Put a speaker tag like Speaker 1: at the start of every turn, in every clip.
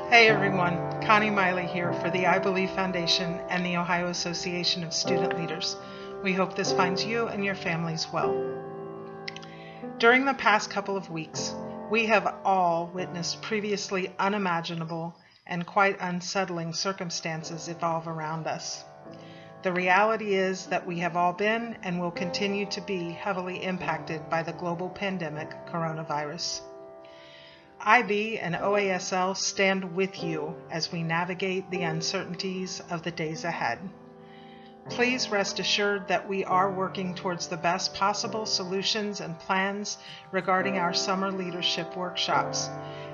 Speaker 1: Hey everyone, Connie Miley here for the iBELIEVE Foundation and the Ohio Association of Student Leaders. We hope this finds you and your families well. During the past couple of weeks, we have all witnessed previously unimaginable and quite unsettling circumstances evolve around us. The reality is that we have all been and will continue to be heavily impacted by the global pandemic coronavirus. IB and OASL stand with you as we navigate the uncertainties of the days ahead. Please rest assured that we are working towards the best possible solutions and plans regarding our summer leadership workshops,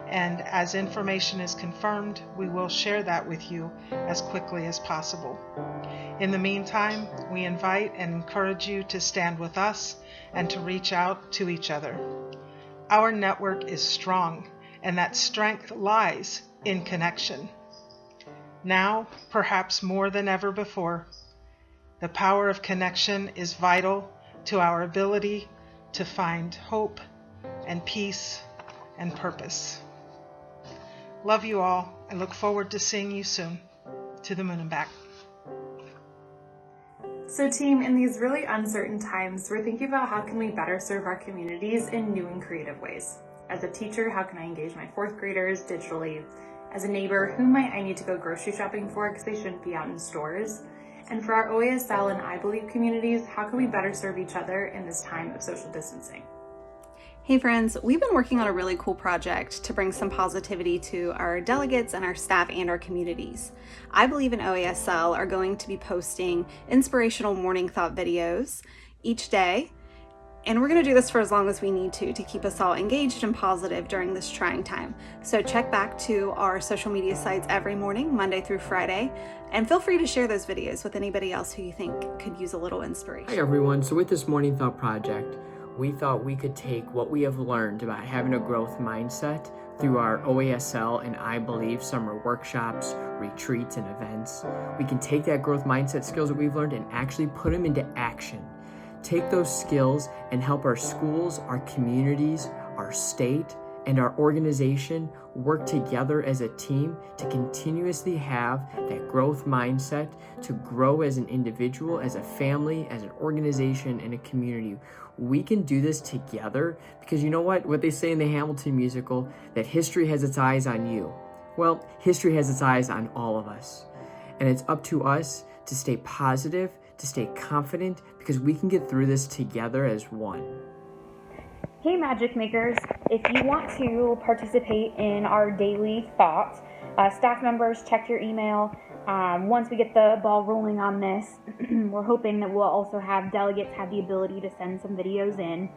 Speaker 1: and as information is confirmed, we will share that with you as quickly as possible. In the meantime, we invite and encourage you to stand with us and to reach out to each other. Our network is strong, and that strength lies in connection. Now, perhaps more than ever before, the power of connection is vital to our ability to find hope and peace and purpose. Love you all. I look forward to seeing you soon. To the moon and back.
Speaker 2: So team, in these really uncertain times, we're thinking about how can we better serve our communities in new and creative ways. As a teacher, how can I engage my fourth graders digitally? As a neighbor, who might I need to go grocery shopping for because they shouldn't be out in stores? And for our OASL and iBELIEVE communities, how can we better serve each other in this time of social distancing?
Speaker 3: Hey friends, we've been working on a really cool project to bring some positivity to our delegates and our staff and our communities. iBELIEVE and OASL are going to be posting inspirational morning thought videos each day. And we're going to do this for as long as we need to keep us all engaged and positive during this trying time. So check back to our social media sites every morning, Monday through Friday, and feel free to share those videos with anybody else who you think could use a little inspiration.
Speaker 4: Hi everyone, so with this Morning Thought project, we thought we could take what we have learned about having a growth mindset through our OASL and iBELIEVE summer workshops, retreats, and events. We can take that growth mindset skills that we've learned and actually put them into action. Take those skills and help our schools, our communities, our state, and our organization work together as a team to continuously have that growth mindset to grow as an individual, as a family, as an organization, and a community. We can do this together because you know what they say in the Hamilton musical, that history has its eyes on you. Well, history has its eyes on all of us. And it's up to us to stay positive, to stay confident, because we can get through this together as one.
Speaker 5: Hey Magic Makers, if you want to participate in our daily thoughts, staff members, check your email. Once we get the ball rolling on this, we're hoping that we'll also have delegates have the ability to send some videos in.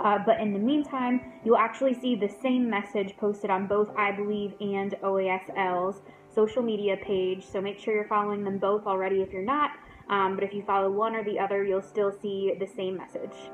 Speaker 5: But in the meantime, you'll actually see the same message posted on both iBELIEVE and OASL's social media page, so make sure you're following them both already if you're not. But if you follow one or the other, you'll still see the same message.